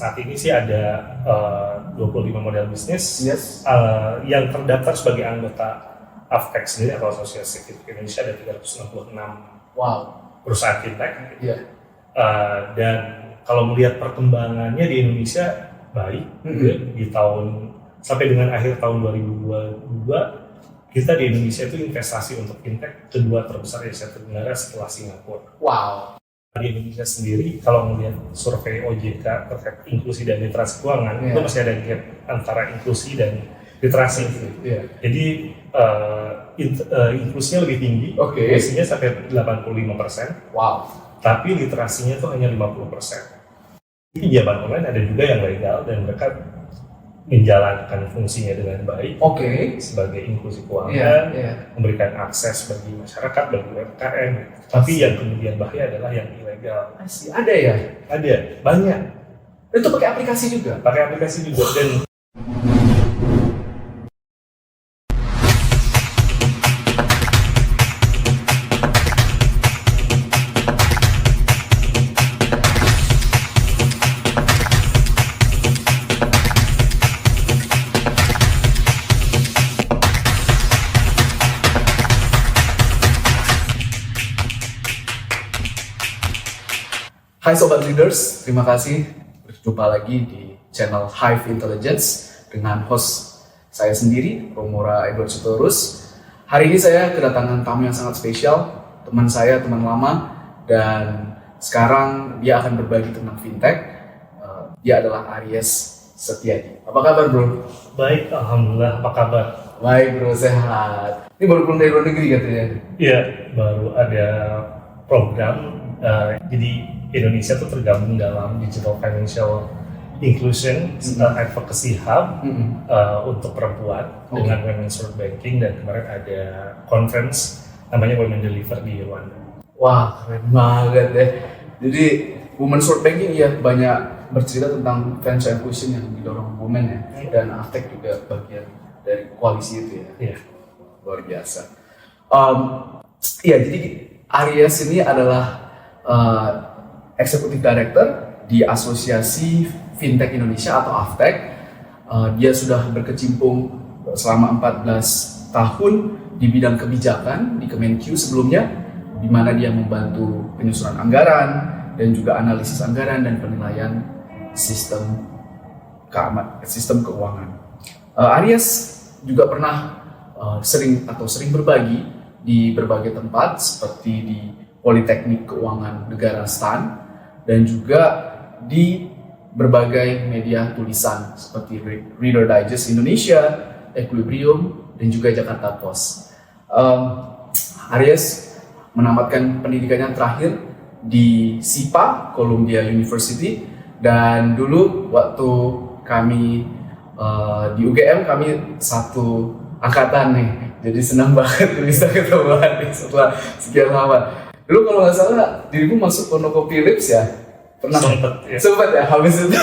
Saat ini sih ada 25 model bisnis Yes. yang terdaftar sebagai anggota AFTEC sendiri atau Asosiasi Fintech Indonesia. Ada 366 Wow. perusahaan fintech. Iya. Dan kalau melihat perkembangannya di Indonesia baik, di tahun sampai dengan akhir tahun 2022 kita di Indonesia itu investasi untuk fintech kedua terbesar di Asia Tenggara setelah Singapura. Wow. Di Indonesia sendiri, kalau melihat survei OJK terkait inklusi dan literasi keuangan, Yeah. itu masih ada gap antara inklusi dan literasi. Iya. Jadi inklusinya lebih tinggi, Oke. inklusinya sampai 85%, Wow. tapi literasinya itu hanya 50%. Di pinjaman online ada juga yang legal dan mereka menjalankan fungsinya dengan baik Oke. sebagai inklusi Iya. keuangan, Iya. memberikan akses bagi masyarakat, bagi UMKM. Tapi yang kemudian bahaya adalah yang ilegal. Masih ada ya? Ada, banyak. Itu pakai aplikasi juga? Pakai aplikasi juga. Dan Hai Sobat Leaders, terima kasih berjumpa lagi di channel Hive Intelligence dengan host saya sendiri, Romora Edward Sitorus. Hari ini saya kedatangan tamu yang sangat spesial, teman saya, teman lama, dan sekarang dia akan berbagi tentang fintech. Dia adalah Aries Setiadi. Apa kabar bro? baik, alhamdulillah. Apa kabar? Baik bro, sehat. Ini baru pulang dari luar negeri katanya. Iya, baru ada program. Jadi Indonesia tuh tergabung dalam Digital Financial Inclusion Advocacy Hub untuk perempuan dengan Women's World Banking, dan kemarin ada conference namanya Women Deliver di Rwanda. Wah, keren banget deh. Jadi Women's World Banking ya banyak bercerita tentang financial inclusion yang didorong women ya, dan AFTEC juga bagian dari koalisi itu ya. Iya. Luar biasa. Iya, jadi Aries ini adalah Executive Director di Asosiasi Fintech Indonesia atau AFTEC. Dia sudah berkecimpung selama 14 tahun di bidang kebijakan di Kemenq sebelumnya, di mana dia membantu penyusunan anggaran dan juga analisis anggaran dan penilaian sistem keuangan. Aries juga pernah sering berbagi di berbagai tempat seperti di Politeknik Keuangan Negara STAN dan juga di berbagai media tulisan seperti Reader Digest Indonesia, Equilibrium, dan juga Jakarta Post. Aries menamatkan pendidikannya terakhir di SIPA, Columbia University, dan dulu waktu kami di UGM kami satu angkatan nih, jadi senang banget bisa ketemuan setelah sekian lama. Dulu kalau nggak salah dirimu masuk Pondokopi Philips ya? Pernah? Sempet ya, habis itu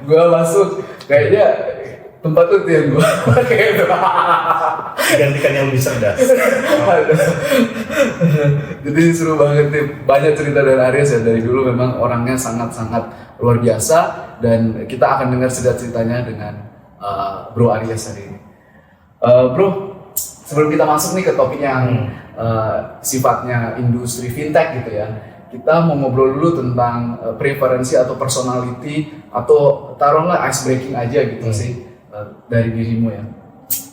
gue masuk, kayaknya tempat itu yang gue pakai itu. Digantikan yang lebih cerdas. Jadi seru banget nih, banyak cerita dari Aries ya. Dari dulu memang orangnya sangat-sangat luar biasa, dan kita akan dengar ceritanya dengan Bro Aries hari ini. Bro, sebelum kita masuk nih ke topik yang sifatnya industri fintech gitu ya, kita mau ngobrol dulu tentang preferensi atau personality, atau taruhlah ice breaking aja gitu sih dari dirimu ya.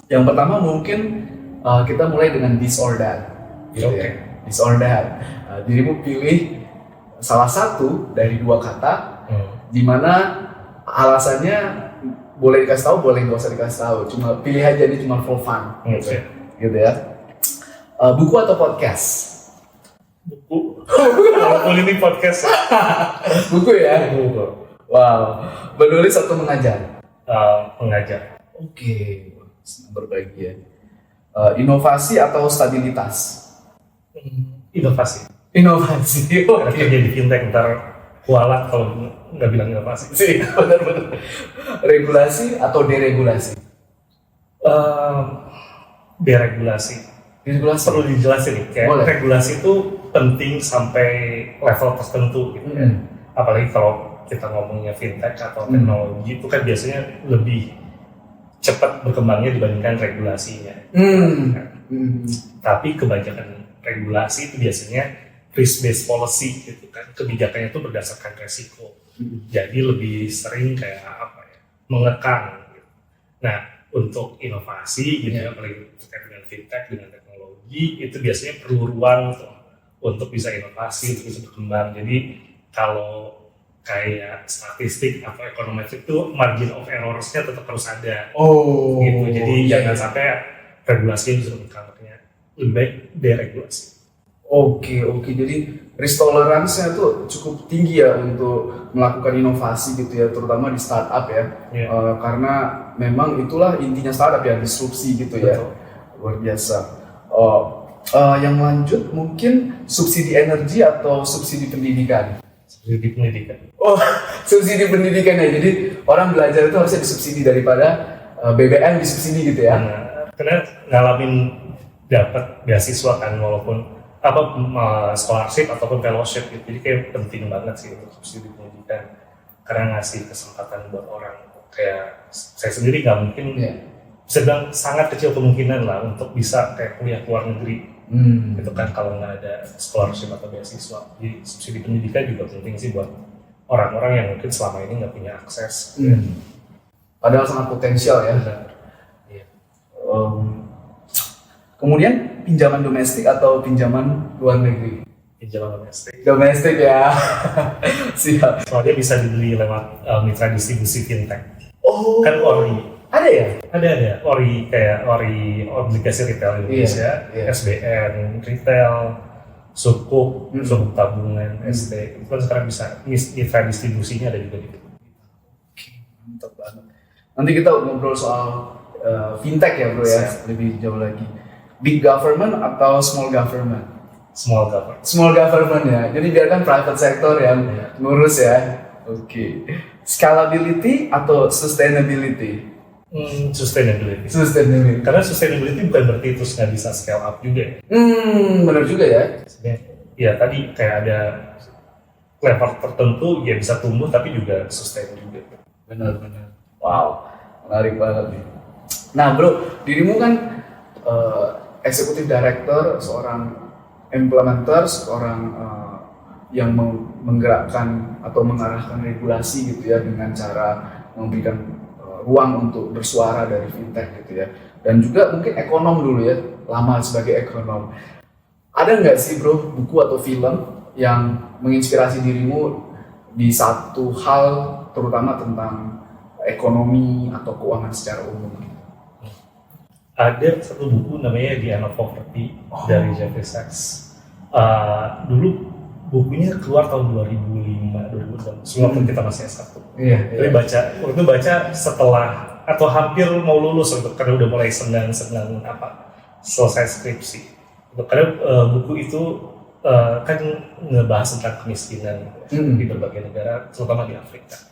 Yang pertama mungkin kita mulai dengan this or that gitu ya. This or that. Dirimu pilih salah satu dari dua kata, di mana alasannya boleh dikasih tahu, boleh nggak usah dikasih tahu, cuma pilih aja, ini cuma for fun gitu ya. Buku atau podcast? Buku. Walaupun ini podcast. Buku ya? Buku. Wow. Menulis atau mengajar? Mengajar. Oke. Senang berbagi ya. Inovasi atau stabilitas? Inovasi. Inovasi. Karena kerja di fintech ntar kualat kalau nggak bilang inovasi. Sih, benar-benar. Regulasi atau deregulasi? Deregulasi. Regulasi. Perlu dijelasin nih, kayak Boleh. regulasi itu penting sampai level tertentu gitu ya. Apalagi kalau kita ngomongnya fintech atau teknologi itu kan biasanya lebih cepat berkembangnya dibandingkan regulasinya. Tapi kebanyakan regulasi itu biasanya risk-based policy gitu kan, kebijakannya itu berdasarkan resiko. Jadi lebih sering kayak apa ya, mengekang gitu. Nah, untuk inovasi gitu ya, apalagi terkait dengan fintech, dengan teknologi, itu biasanya perlu ruang untuk bisa inovasi, untuk bisa berkembang. Jadi kalau kayak statistik atau ekonometrik itu margin of errors-nya tetap harus ada. Gitu. Jadi jangan sampai regulasinya bisa mengcovernya. Lebih baik deregulasi. Oke. Jadi risk tolerance-nya tuh cukup tinggi ya untuk melakukan inovasi gitu ya, terutama di startup ya. Karena memang itulah intinya startup ya, disrupsi gitu ya. Luar biasa. Yang lanjut mungkin subsidi energi atau subsidi pendidikan. Subsidi pendidikan. Subsidi pendidikan ya. Jadi orang belajar itu harusnya disubsidi daripada BBM disubsidi gitu ya. Karena ngalamin dapat beasiswa kan, walaupun scholarship ataupun fellowship gitu. Jadi kayak penting banget sih untuk subsidi pendidikan karena ngasih kesempatan buat orang. Kayak saya sendiri nggak mungkin sedang sangat kecil kemungkinan lah untuk bisa kayak kuliah ke luar negeri. Itu kan kalau nggak ada scholarship atau beasiswa. Jadi subsidi pendidikan juga penting sih buat orang-orang yang mungkin selama ini nggak punya akses. Padahal sangat potensial ya. Kemudian pinjaman domestik atau pinjaman luar negeri? Pinjaman domestik. Domestik ya. Siap. Soalnya bisa dibeli lewat mitra distribusi fintech. Kan ORI. Ada ya? Ada. ORI obligasi retail Indonesia, SBN retail, sukuk tabungan, ST. Itu kan sekarang bisa mitra distribusinya ada juga di situ. Oke, mantap banget. Nanti kita ngobrol soal fintech ya bro ya, lebih jauh lagi. Big government atau small government? Small government. Small government ya. Jadi biarkan private sector yang ngurus ya. Oke. Scalability atau sustainability? Sustainability. Karena sustainability bukan berarti terus nggak bisa scale up juga. Benar juga ya. Ya tadi kayak ada level tertentu ya bisa tumbuh tapi juga sustain juga. Benar. Wow, menarik banget nih. Nah bro, dirimu kan eksekutif director, seorang implementer, seorang yang menggerakkan atau mengarahkan regulasi gitu ya, dengan cara memberikan ruang untuk bersuara dari fintech gitu ya, dan juga mungkin ekonom dulu ya, lama sebagai ekonom. Ada nggak sih bro buku atau film yang menginspirasi dirimu di satu hal, terutama tentang ekonomi atau keuangan secara umum? Ada satu buku namanya The End of Poverty dari Jeffrey Sachs. Dulu bukunya keluar tahun 2005, 2006, waktu kita masih S1. Tapi waktu baca setelah atau hampir mau lulus, karena udah mulai senang selesai skripsi. Karena buku itu kan ngebahas tentang kemiskinan di berbagai negara, terutama di Afrika.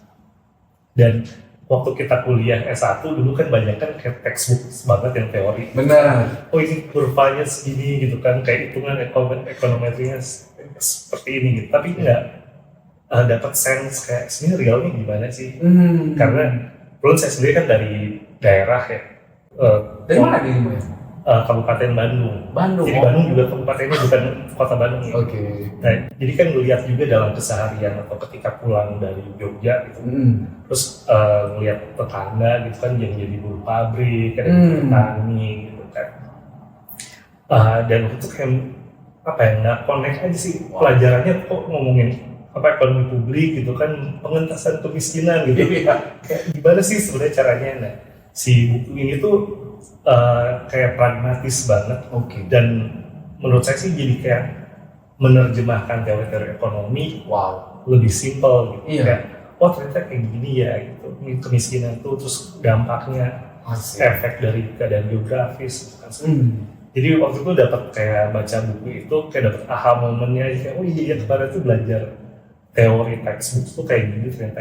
Dan waktu kita kuliah S1 dulu kan banyak kan kayak textbook banget yang teori. Benar. Ini kurvanya segini gitu kan, kayak hitungan ekonometrinya seperti ini gitu. Tapi nggak dapat sense kayak sebenarnya realnya gimana sih? Karena belum saya sendiri kan dari daerah ya. Dari mana dirimu ya? Kabupaten Bandung. Jadi Bandung juga kabupatennya bukan kota Bandung. Nah, jadi kan ngelihat juga dalam keseharian atau ketika pulang dari Jogja gitu, terus ngelihat tetangga gitu kan yang jadi buruh pabrik, ada petani gitu kan. Dan itu kayak nggak connect aja sih pelajarannya kok ngomongin ekonomi publik gitu kan, pengentasan kemiskinan gitu. Kayak gimana sih sebenarnya caranya? Nah, si buku ini tuh kayak pragmatis banget, dan menurut saya sih jadi kayak menerjemahkan teori-teori ekonomi lebih simple gitu. Kayak ternyata kayak gini ya gitu, kemiskinan tuh terus dampaknya efek dari keadaan geografis gitu kan. Jadi waktu itu dapat kayak baca buku itu kayak dapat aha momennya, kayak iya kemarin tuh belajar teori textbook tuh kayak gini ternyata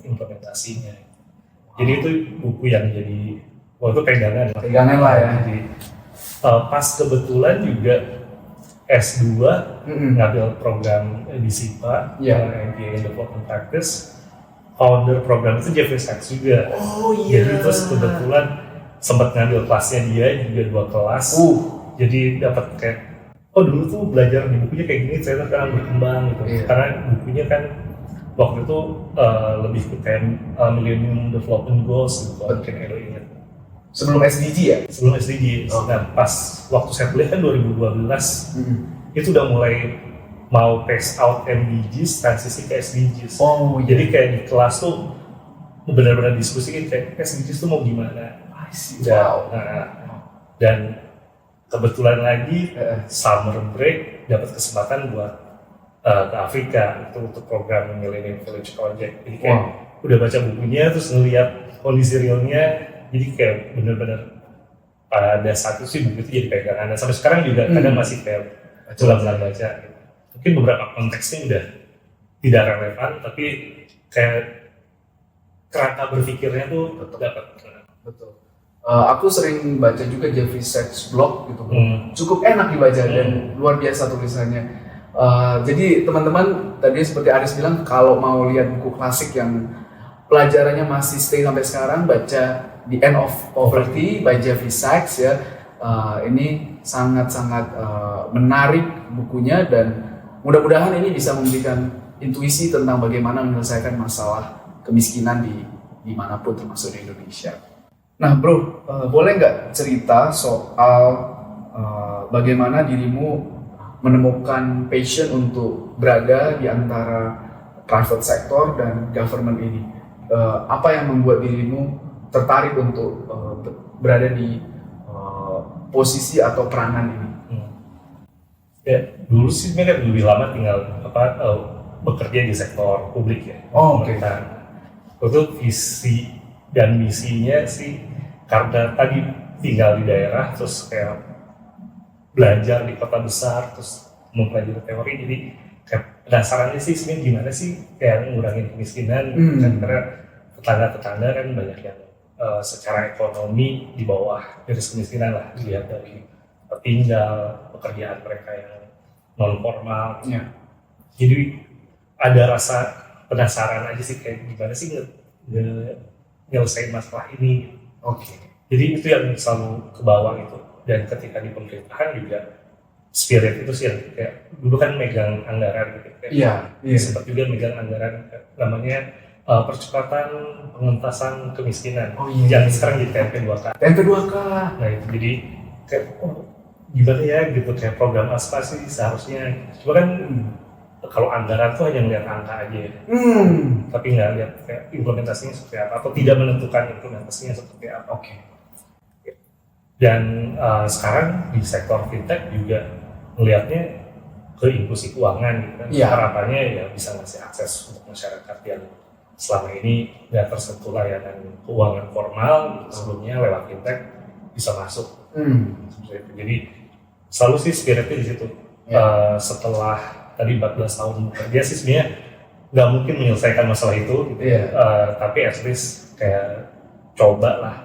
implementasinya. Jadi itu buku yang jadi waktu pegangan lah ya. Jadi pas kebetulan juga S2 ngambil program di SIPA, MBA in Development Practice. founder program itu Jeffrey Sachs juga. Oh iya. Jadi terus kebetulan sempat ngambil kelasnya dia juga 2 kelas. Jadi dapat kayak dulu tuh belajar di bukunya kayak gini, ternyata sekarang berkembang gitu. Karena bukunya kan waktu itu lebih ke kayak Millennium Development Goals gitu. Mungkin Edo ingat. Sebelum SDG ya? Sebelum SDG. Nah pas waktu saya kuliah kan 2012 itu udah mulai mau phase out MDGs, transisi ke SDGs. Jadi kayak di kelas tuh benar-benar diskusiin kayak SDGs tuh mau gimana. Dan kebetulan lagi summer break dapat kesempatan buat ke Afrika itu untuk program Millennium Village Project. Jadi kayak udah baca bukunya terus ngeliat kondisi realnya, jadi kayak benar-benar pada saat itu sih buku itu jadi pegangan. Dan sampai sekarang juga kadang masih kayak ulang-ulang baca. Mungkin beberapa konteksnya udah tidak relevan, tapi kayak kerangka berpikirnya tuh dapat. Betul. Aku sering baca juga Jeffrey Sachs blog gitu, cukup enak dibaca dan luar biasa tulisannya. Jadi teman-teman tadi seperti Aris bilang, kalau mau lihat buku klasik yang pelajarannya masih stay sampai sekarang, baca The End of Poverty by Jeffrey Sachs ya. Ini sangat-sangat menarik bukunya dan mudah-mudahan ini bisa memberikan intuisi tentang bagaimana menyelesaikan masalah kemiskinan di dimanapun termasuk di Indonesia. Nah bro, boleh nggak cerita soal bagaimana dirimu menemukan passion untuk berada di antara private sector dan government ini? Apa yang membuat dirimu tertarik untuk berada di posisi atau peranan ini? Ya, dulu sih sebenarnya lebih lama tinggal bekerja di sektor publik ya. Itu visi dan misinya sih karena tadi tinggal di daerah terus kayak belajar di kota besar terus mempelajari teori, jadi kayak penasarannya sih sebenarnya gimana sih kayak ngurangin kemiskinan. Karena tetangga-tetangga kan banyak yang secara ekonomi di bawah garis kemiskinan lah, dilihat dari tinggal, pekerjaan mereka yang non formal. Jadi ada rasa penasaran aja sih kayak gimana sih nyelesain masalah ini. Jadi itu yang selalu ke bawah itu. Dan ketika di pemerintahan juga spirit itu sih yang kayak dulu kan megang anggaran gitu. Sempat juga megang anggaran namanya percepatan pengentasan kemiskinan. Yang sekarang jadi TMP2K. Nah itu jadi kayak gimana ya gitu, kayak program apa sih seharusnya. Cuma kan kalau anggaran tuh hanya melihat angka aja ya. Tapi nggak lihat kayak implementasinya seperti apa atau tidak menentukan implementasinya seperti apa. Dan sekarang di sektor fintech juga melihatnya ke inklusi keuangan gitu kan. Harapannya ya bisa ngasih akses untuk masyarakat yang selama ini nggak tersentuh layanan keuangan formal sebelumnya lewat fintech bisa masuk. Jadi selalu sih spiritnya di situ. Setelah tadi 14 tahun bekerja sih sebenarnya nggak mungkin menyelesaikan masalah itu gitu. Tapi at least kayak coba lah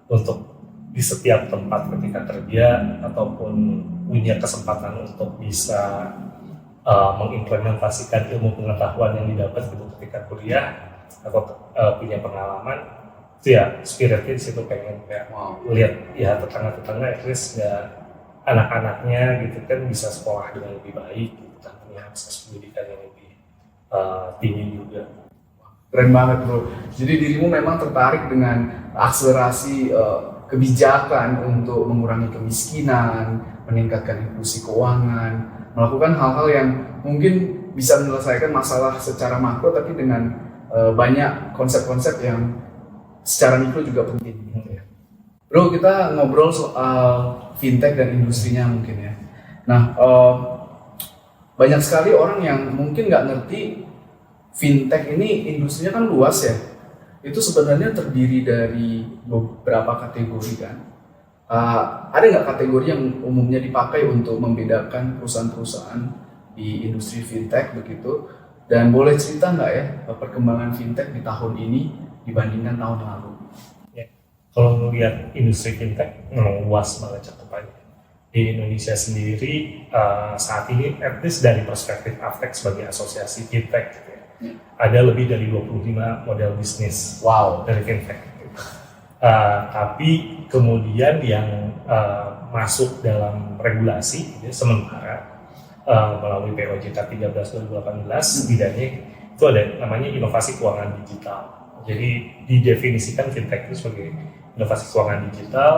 untuk di setiap tempat ketika kerja ataupun punya kesempatan untuk bisa mengimplementasikan ilmu pengetahuan yang didapat gitu ketika kuliah atau punya pengalaman, itu ya spiritnya di situ pengen kayak lihat ya tetangga-tetangga at least nggak anak-anaknya gitu kan bisa sekolah dengan lebih baik gitu kan, punya akses pendidikan yang lebih tinggi juga. Keren banget bro. Jadi dirimu memang tertarik dengan akselerasi kebijakan untuk mengurangi kemiskinan, meningkatkan inklusi keuangan, melakukan hal-hal yang mungkin bisa menyelesaikan masalah secara makro tapi dengan banyak konsep-konsep yang secara mikro juga penting. Bro, kita ngobrol soal fintech dan industrinya mungkin ya. Nah, banyak sekali orang yang mungkin nggak ngerti fintech ini industrinya kan luas ya. Itu sebenarnya terdiri dari beberapa kategori kan. Ada nggak kategori yang umumnya dipakai untuk membedakan perusahaan-perusahaan di industri fintech begitu? Dan boleh cerita nggak ya perkembangan fintech di tahun ini dibandingkan tahun lalu? Kalau melihat industri fintech memang luas banget cakupannya. Di Indonesia sendiri saat ini, at least dari perspektif Aftek sebagai asosiasi fintech, gitu ya, Ada lebih dari 25 model bisnis dari fintech. Tapi kemudian yang masuk dalam regulasi sementara melalui POJK 13 2018 setidaknya itu ada namanya inovasi keuangan digital. Jadi didefinisikan fintech itu sebagai inovasi keuangan digital,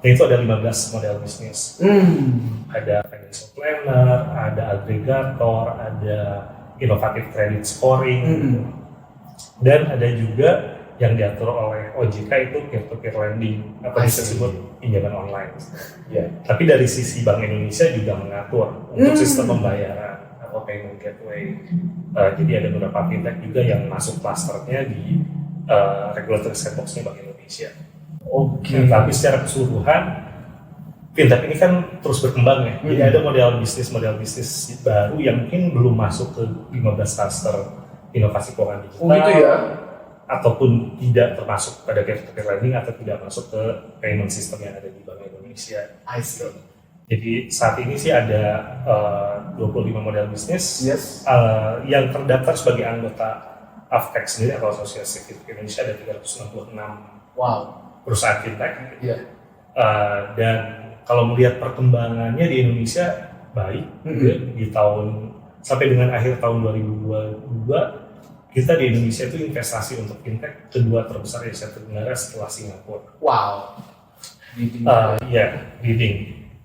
dan itu ada 15 model bisnis. Ada financial planner, ada aggregator, ada innovative credit scoring, dan ada juga yang diatur oleh OJK itu peer-to-peer lending atau bisa disebut pinjaman online. Tapi dari sisi Bank Indonesia juga mengatur untuk sistem pembayaran atau payment gateway. Jadi ada beberapa fintech juga yang masuk klasternya di regulatory sandbox-nya Bank Indonesia. Tapi secara keseluruhan fintech ini kan terus berkembang ya. Jadi ada model bisnis baru yang mungkin belum masuk ke 15 cluster inovasi keuangan digital. Ataupun tidak termasuk pada peer-to-peer lending atau tidak masuk ke payment system yang ada di Bank Indonesia. Jadi saat ini sih ada 25 model bisnis yang terdaftar sebagai anggota AFTEC sendiri atau Asosiasi Fintech Indonesia, ada 366 perusahaan fintech. Dan kalau melihat perkembangannya di Indonesia baik, di tahun sampai dengan akhir tahun 2022 kita di Indonesia itu investasi untuk fintech kedua terbesar di Asia Tenggara setelah Singapura. Leading.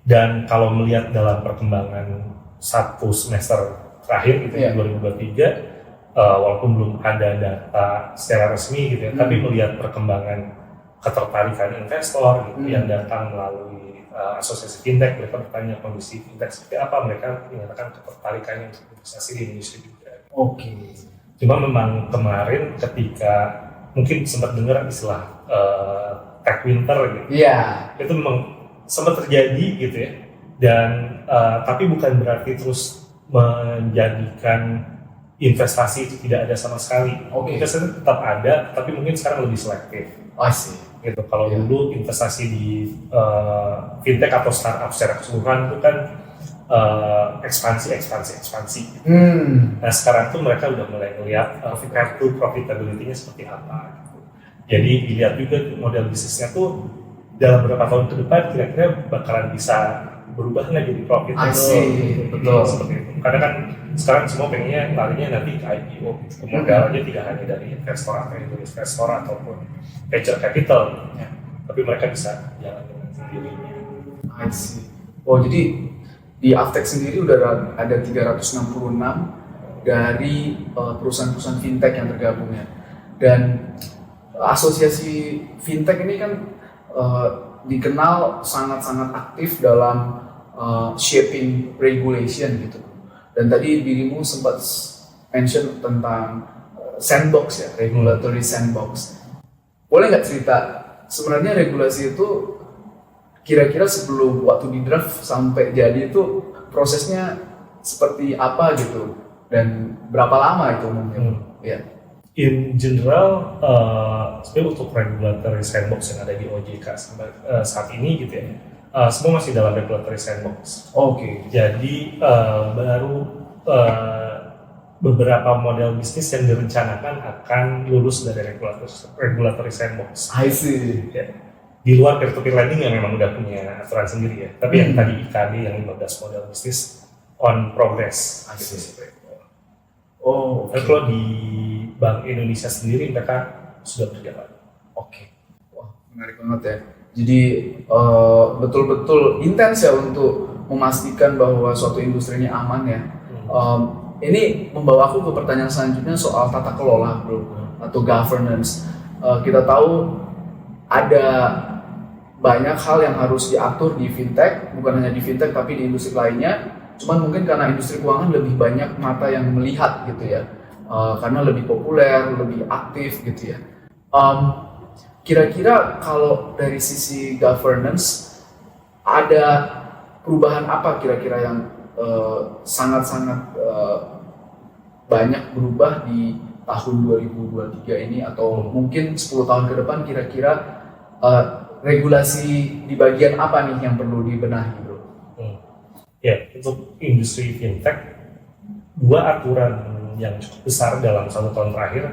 Dan kalau melihat dalam perkembangan satu semester terakhir gitu di 2023, walaupun belum ada data secara resmi gitu ya, tapi melihat perkembangan ketertarikan investor gitu yang datang melalui asosiasi fintech, mereka bertanya kondisi fintech seperti apa, mereka menyatakan ketertarikannya untuk investasi di Indonesia juga. Cuma memang kemarin ketika mungkin sempat dengar istilah tech winter gitu, itu memang sempat terjadi gitu ya, dan tapi bukan berarti terus menjadikan investasi itu tidak ada sama sekali. Investasi tetap ada, tapi mungkin sekarang lebih selektif. Gitu. Kalau dulu investasi di fintech atau startup secara keseluruhan itu kan ekspansi. Nah sekarang tuh mereka udah mulai melihat profitability-nya seperti apa. Gitu. Jadi dilihat juga model bisnisnya tuh dalam beberapa tahun ke depan kira-kira bakalan bisa berubah nggak jadi profitable. Betul. Seperti itu. Karena kan sekarang semua pengennya larinya nanti ke IPO. Modalnya tidak hanya dari investor ataupun venture capital, tapi mereka bisa jalan dengan sendirinya. Jadi di AFTEC sendiri udah ada 366 dari perusahaan-perusahaan fintech yang tergabung ya. Dan asosiasi fintech ini kan dikenal sangat-sangat aktif dalam shaping regulation gitu. Dan tadi dirimu sempat mention tentang sandbox ya, regulatory sandbox. Boleh nggak cerita sebenarnya regulasi itu kira-kira sebelum waktu di draft sampai jadi itu prosesnya seperti apa gitu, dan berapa lama itu mungkin? In general, sebenarnya untuk regulatory sandbox yang ada di OJK saat ini gitu ya, semua masih dalam regulatory sandbox. Jadi baru beberapa model bisnis yang direncanakan akan lulus dari regulatory sandbox. Di luar peer-to-peer lending yang memang udah punya aturan sendiri ya, tapi yang tadi IKD yang 15 model bisnis on progress. Tapi kalau di Bank Indonesia sendiri mereka sudah berjalan. Wah, menarik banget ya. Jadi betul-betul intens ya untuk memastikan bahwa suatu industri ini aman ya. Ini membawa aku ke pertanyaan selanjutnya soal tata kelola, bro, atau governance. Kita tahu ada banyak hal yang harus diatur di fintech, bukan hanya di fintech tapi di industri lainnya. Cuman mungkin karena industri keuangan lebih banyak mata yang melihat gitu ya, karena lebih populer, lebih aktif gitu ya. Kira-kira kalau dari sisi governance ada perubahan apa kira-kira yang sangat-sangat banyak berubah di tahun 2023 ini, atau mungkin 10 tahun ke depan kira-kira regulasi di bagian apa nih yang perlu dibenahi, bro? Ya, untuk industri fintech, dua aturan yang cukup besar dalam 1 tahun terakhir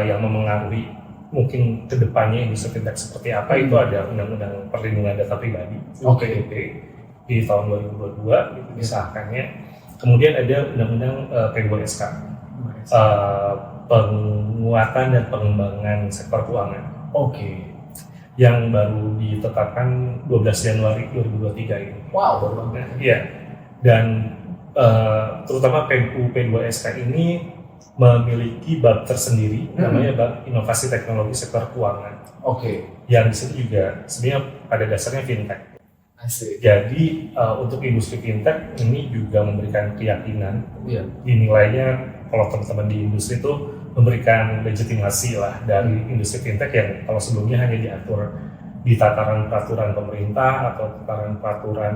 yang memengaruhi mungkin kedepannya industri fintech seperti apa. Itu ada Undang-Undang Perlindungan Data Pribadi (UPDP) di tahun 2022 itu disahkannya. Kemudian ada Undang-Undang P2SK, penguatan dan pengembangan sektor keuangan. Yang baru ditetapkan 12 Januari 2023 ini. Wow, baru banget. Iya. Dan terutama PU P2SK ini memiliki bab tersendiri, namanya bab inovasi teknologi sektor keuangan. Yang di situ juga sebenarnya pada dasarnya fintech. Jadi untuk industri fintech ini juga memberikan keyakinan, dinilainya kalau teman-teman di industri itu memberikan legitimasi lah dari industri fintech yang kalau sebelumnya hanya diatur di tataran peraturan pemerintah atau tataran peraturan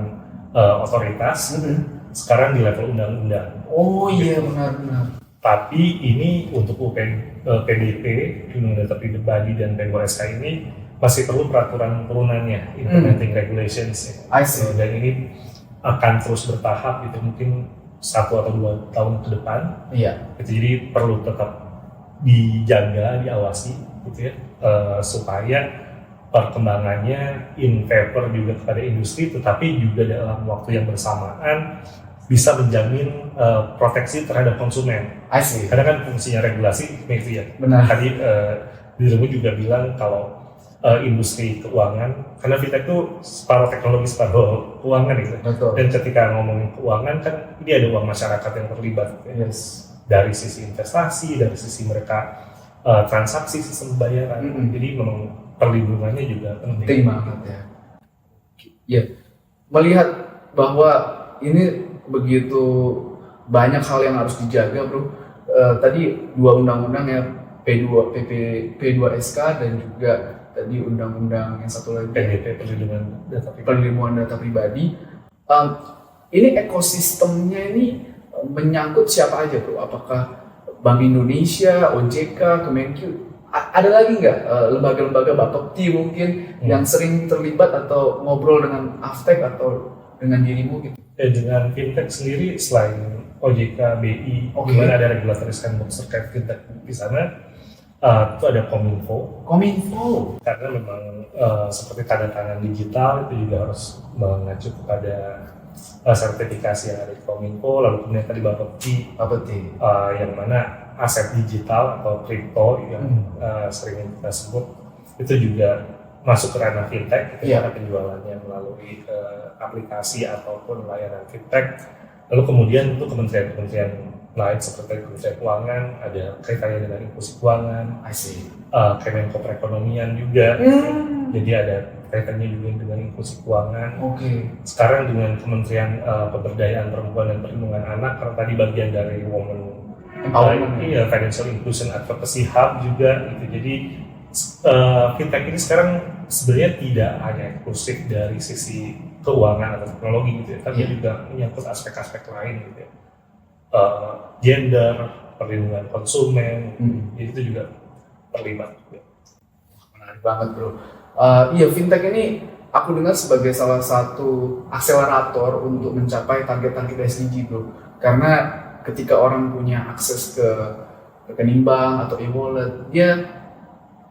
otoritas, sekarang di level undang-undang. Benar-benar. Tapi ini untuk PDP, Undang-Undang Data Pribadi dan P2SK ini masih perlu peraturan turunannya, implementing regulations. Dan ini akan terus bertahap gitu, mungkin 1 atau 2 tahun ke depan. Jadi perlu tetap dijaga, diawasi gitu ya, supaya perkembangannya in favor juga kepada industri, tetapi juga dalam waktu yang bersamaan bisa menjamin proteksi terhadap konsumen. Karena kan fungsinya regulasi itu ya. Benar. Tadi dirimu juga bilang kalau industri keuangan, karena fintech itu separuh teknologi separuh keuangan gitu. Betul. Dan ketika ngomongin keuangan kan ini ada uang masyarakat yang terlibat gitu ya. Dari sisi investasi, dari sisi mereka transaksi, sistem pembayaran. Jadi memang perlindungannya juga penting banget ya. Melihat bahwa ini begitu banyak hal yang harus dijaga, bro. Tadi 2 undang-undang ya, P2SK dan juga tadi undang-undang yang satu lagi PDP, Perlindungan Data Pribadi. Ini ekosistemnya ini menyangkut siapa aja, bro? Apakah Bank Indonesia, OJK, Kemenkyu? Ada lagi nggak lembaga-lembaga Bapepti mungkin yang sering terlibat atau ngobrol dengan Aftek atau dengan dirimu gitu? Dengan fintech sendiri selain OJK, BI, dimana ada regulatory sandbox terkait fintech di sana, itu ada Kominfo. Karena memang seperti tanda tangan digital itu juga harus mengacu kepada sertifikasi yang ada di Kominfo. Lalu kemudian tadi Bapepti, yang mana aset digital atau kripto yang sering kita sebut itu juga masuk ke ranah fintech, karena penjualannya melalui aplikasi ataupun layanan fintech. Lalu kemudian untuk kementerian-kementerian lain seperti Kementerian Keuangan ada kaitannya dengan inklusi keuangan, Kemenko Perekonomian juga, jadi ada kaitannya juga dengan inklusi keuangan. Sekarang dengan Kementerian Pemberdayaan Perempuan dan Perlindungan Anak, karena tadi bagian dari Women Financial Inclusion Advocacy Hub juga gitu. Jadi fintech ini sekarang sebenarnya tidak hanya eksklusif dari sisi keuangan atau teknologi gitu ya, tapi juga menyangkut aspek-aspek lain gitu ya. Gender, perlindungan konsumen, jadi itu juga terlibat. Menarik banget, bro. Fintech ini aku dengar sebagai salah satu akselerator untuk mencapai target-target SDG, bro. Karena ketika orang punya akses ke rekening bank atau e-wallet, dia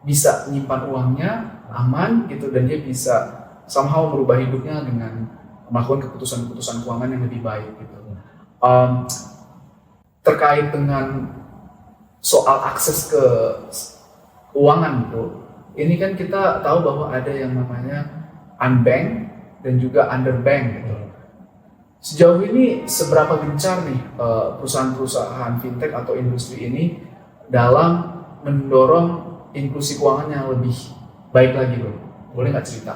bisa menyimpan uangnya aman gitu, dan dia bisa somehow merubah hidupnya dengan melakukan keputusan-keputusan keuangan yang lebih baik gitu. Terkait dengan soal akses ke keuangan, bro, ini kan kita tahu bahwa ada yang namanya unbanked dan juga underbanked gitu. Sejauh ini seberapa gencar nih perusahaan-perusahaan fintech atau industri ini dalam mendorong inklusi keuangan yang lebih baik lagi, bro? Boleh nggak cerita?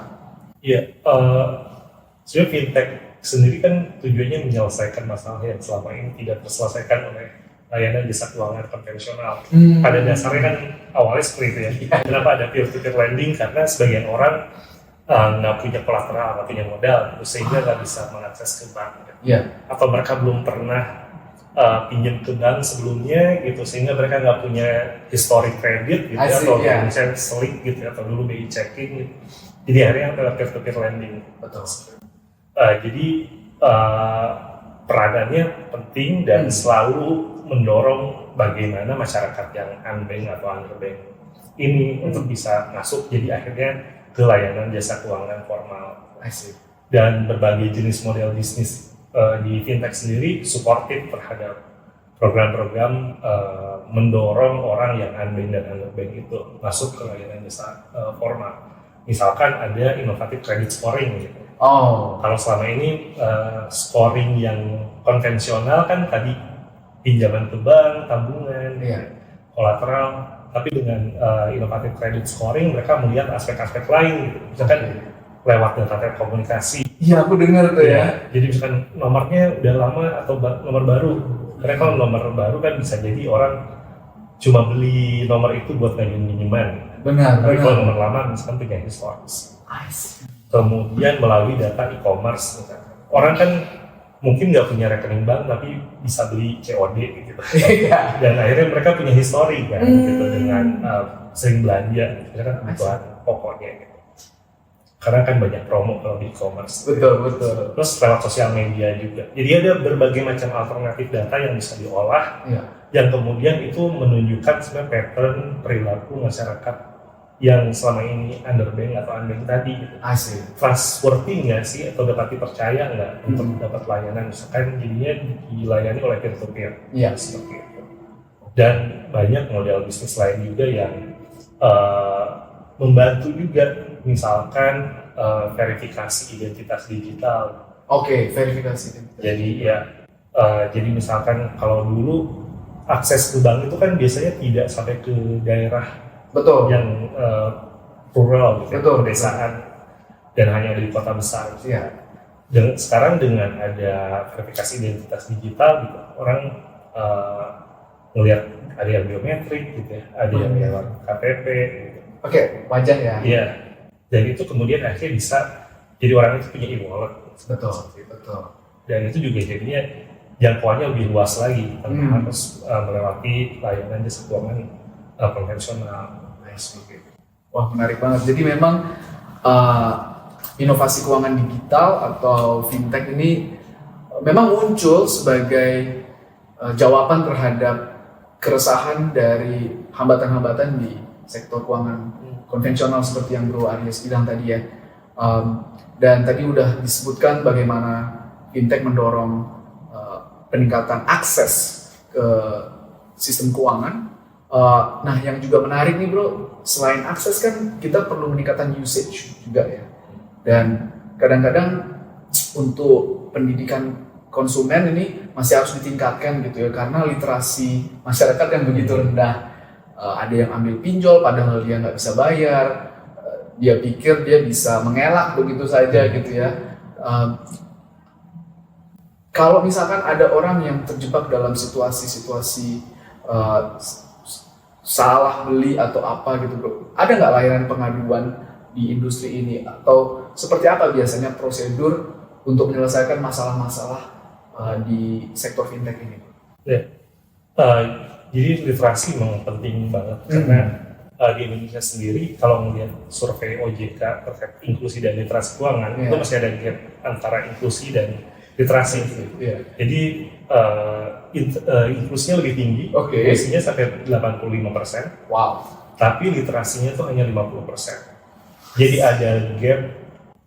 Sebenarnya fintech sendiri kan tujuannya menyelesaikan masalah yang selama ini tidak terselesaikan oleh layanan jasa keuangan konvensional. Pada dasarnya kan awalnya seperti itu ya. Kenapa ada peer-to-peer lending? Karena sebagian orang nggak punya kolateral, nggak punya modal, sehingga nggak bisa mengakses ke bank. Atau mereka belum pernah pinjam ke bank sebelumnya gitu, sehingga mereka nggak punya historik kredit gitu, atau financial slick gitu, atau dulu BI checking gitu. Jadi akhirnya adalah peer-to-peer lending. Jadi peranannya penting dan selalu mendorong bagaimana masyarakat yang unbanked atau underbanked ini untuk bisa masuk jadi akhirnya ke layanan jasa keuangan formal. Dan berbagai jenis model bisnis di fintech sendiri suportif terhadap program-program mendorong orang yang unbanked dan underbanked itu masuk ke layanan jasa formal. Misalkan ada inovatif credit scoring gitu. Kalau selama ini scoring yang konvensional kan tadi pinjaman ke bank, tabungan, kolateral, tapi dengan inovatif credit scoring mereka melihat aspek-aspek lain gitu. Misalkan lewat data komunikasi. Iya, aku dengar tuh ya. Jadi misalkan nomornya udah lama atau nomor baru. Karena kalau nomor baru kan bisa jadi orang cuma beli nomor itu buat ngajuin Benar. tapi kalau nomor lama misalkan punya historis. Kemudian melalui data e-commerce, orang kan mungkin nggak punya rekening bank tapi bisa beli COD gitu. Dan akhirnya mereka punya histori kan gitu dengan sering belanja, itu kan kebutuhan pokoknya gitu. Karena kan banyak promo kalau di e-commerce. Betul. Terus lewat sosial media juga. Jadi ada berbagai macam alternatif data yang bisa diolah, yang kemudian itu menunjukkan sebenarnya pattern perilaku masyarakat yang selama ini underbanked atau unbanked tadi gitu. Trustworthy nggak sih atau dapat dipercaya nggak untuk dapat layanan, misalkan jadinya dilayani oleh peer-to-peer seperti itu. Dan banyak model bisnis lain juga yang membantu juga, misalkan verifikasi identitas digital. Verifikasi. Jadi misalkan kalau dulu akses ke bank itu kan biasanya tidak sampai ke daerah yang rural gitu, pedesaan, dan hanya di kota besar. Dan sekarang dengan ada verifikasi identitas digital gitu, orang melihat ada yang biometrik gitu ya, ada yang lewat KTP gitu. Wajah ya. Iya. Dan itu kemudian akhirnya bisa jadi orang itu punya e-wallet. Betul. Dan itu juga jadinya jangkauannya lebih luas lagi tanpa harus melewati layanan jasa keuangan konvensional. Wah, menarik banget. Jadi memang inovasi keuangan digital atau fintech ini memang muncul sebagai jawaban terhadap keresahan dari hambatan-hambatan di sektor keuangan konvensional seperti yang Bro Aries bilang tadi ya. Dan tadi udah disebutkan bagaimana fintech mendorong peningkatan akses ke sistem keuangan. Nah, yang juga menarik nih Bro, selain akses kan kita perlu meningkatkan usage juga ya. Dan kadang-kadang untuk pendidikan konsumen ini masih harus ditingkatkan gitu ya, karena literasi masyarakat yang begitu rendah. Ada yang ambil pinjol padahal dia nggak bisa bayar, dia pikir dia bisa mengelak begitu saja gitu ya. Kalau misalkan ada orang yang terjebak dalam situasi-situasi salah beli atau apa gitu Bro, ada nggak layanan pengaduan di industri ini, atau seperti apa biasanya prosedur untuk menyelesaikan masalah-masalah di sektor fintech ini? Jadi literasi memang penting banget karena di Indonesia sendiri kalau melihat survei OJK terkait inklusi dan literasi keuangan itu masih ada gap antara inklusi dan literasi. Jadi inklusinya lebih tinggi, inklusinya sampai 85%. Tapi literasinya itu hanya 50%. Jadi ada gap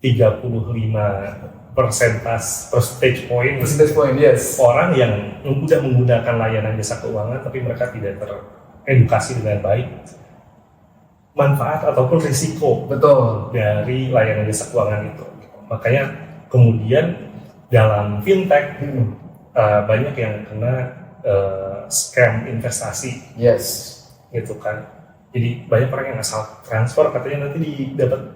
35 percentage point, orang yang sudah menggunakan layanan jasa keuangan tapi mereka tidak teredukasi dengan baik manfaat ataupun risiko dari layanan jasa keuangan itu. Makanya kemudian dalam fintech banyak yang kena scam investasi, gitu kan. Jadi banyak orang yang asal transfer katanya nanti didapat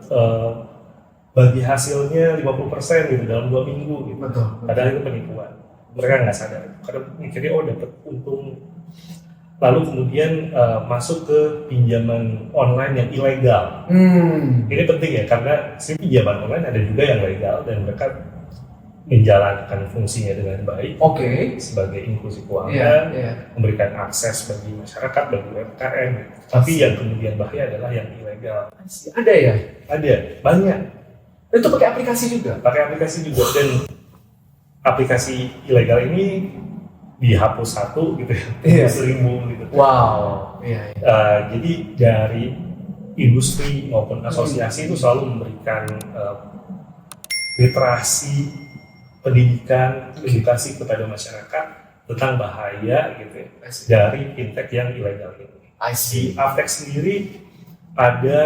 bagi hasilnya 50% gitu dalam 2 minggu gitu. Padahal itu penipuan. Mereka nggak sadar karena mikirnya dapat untung. Lalu kemudian masuk ke pinjaman online yang ilegal. Ini penting ya, karena si pinjaman online ada juga yang legal dan mereka menjalankan fungsinya dengan baik sebagai inklusi keuangan, memberikan akses bagi masyarakat, bagi UMKM. Tapi yang kemudian bahaya adalah yang ilegal. Ada ya? Ada, banyak. Itu pakai aplikasi juga? Pakai aplikasi juga, dan aplikasi ilegal ini dihapus satu gitu ya, Iya. 1000 gitu. Wow. Iya. Jadi dari industri maupun asosiasi itu selalu memberikan literasi, pendidikan, edukasi kepada masyarakat tentang bahaya gitu ya, dari fintech yang ilegal ini. I Di see. Aftek sendiri ada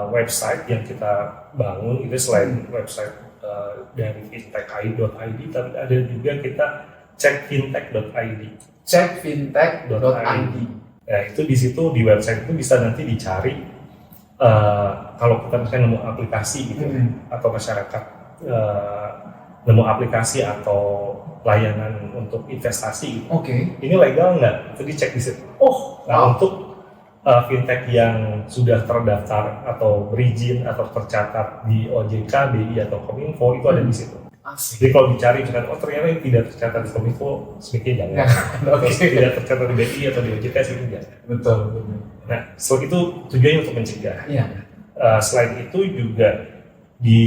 website yang kita bangun, itu selain website dari fintech.id, tapi ada juga kita cekfintech.id. Cekfintech.id. Nah itu di situ di website itu bisa nanti dicari kalau kita misalnya nemu aplikasi gitu atau masyarakat nemu aplikasi atau layanan untuk investasi gitu. Oke. Ini legal nggak? Itu dicek di situ. Oh, Nah untuk fintech yang sudah terdaftar atau berizin atau tercatat di OJK, BI atau Kominfo itu ada di situ. asik. Jadi kalau dicari misalkan oh ternyata yang tidak tercatat di Kominfo, sebaiknya jangan. Oke. Terus tidak tercatat di BI atau di OJK, sebaiknya jangan. Betul. Nah, selain itu tujuannya untuk mencegah. Iya. Selain itu juga di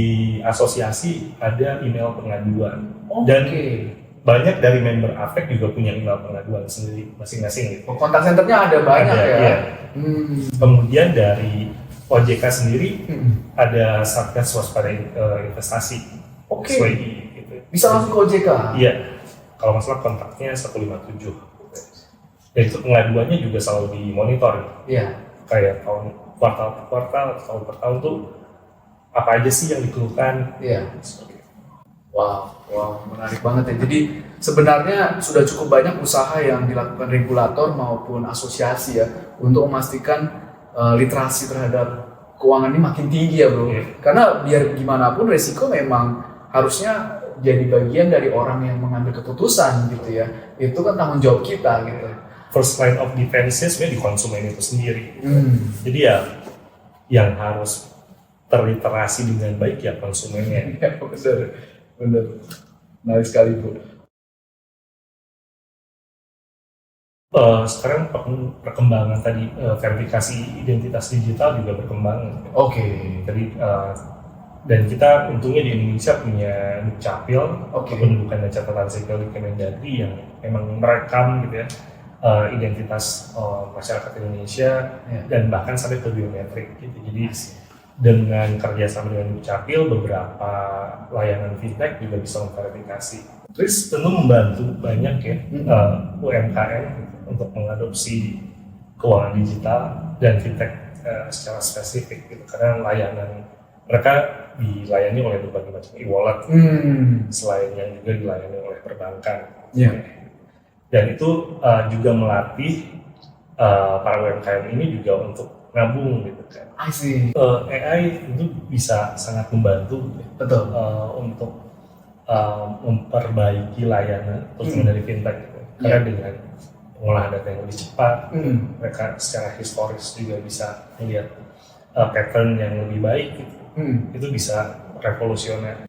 asosiasi ada email pengaduan. Oke. Dan banyak dari member Aftek juga punya email pengaduan sendiri masing-masing gitu. Kontak centernya ada banyak Ada, ya. iya. Kemudian dari OJK sendiri ada Satgas Waspada Investasi. Oke. SWI, gitu. Bisa langsung ke OJK. Iya. Kalau masalah kontaknya 157. Dan itu pengaduannya juga selalu dimonitor. Iya. Kayak tahun kuartal per kuartal, tahun per tahun tuh apa aja sih yang dikeluhkan? Iya. Seperti itu. Wow, menarik banget ya. Jadi sebenarnya sudah cukup banyak usaha yang dilakukan regulator maupun asosiasi ya untuk memastikan literasi terhadap keuangan ini makin tinggi ya bro. Iya. Karena biar gimana pun resiko memang harusnya jadi bagian dari orang yang mengambil keputusan gitu ya. Itu kan tanggung jawab kita gitu. First line of defense-nya sebenarnya di konsumen itu sendiri. Jadi ya yang harus terliterasi dengan baik ya konsumennya. Ya, benar. Menarik sekali bro. Sekarang perkembangan tadi verifikasi identitas digital juga berkembang. Oke. Jadi dan kita untungnya di Indonesia punya Dukcapil, Oke. Kependudukan dan Catatan Sipil di Kemendagri yang memang merekam gitu ya identitas masyarakat Indonesia Ya. dan bahkan sampai ke biometrik gitu. Jadi dengan kerjasama dengan Dukcapil, beberapa layanan fintech juga bisa memverifikasi. Terus tentu membantu banyak ya UMKM untuk mengadopsi keuangan digital dan fintech secara spesifik gitu. Karena layanan mereka dilayani oleh berbagai macam e-wallet, selain yang juga dilayani oleh perbankan. Iya. Dan itu juga melatih para UMKM ini juga untuk nabung gitu kan. I see. AI itu bisa sangat membantu gitu, Betul. untuk memperbaiki layanan terutama dari fintech gitu. Karena dengan pengolahan data yang lebih cepat, mereka secara historis juga bisa melihat pattern yang lebih baik gitu. Itu bisa revolusioner.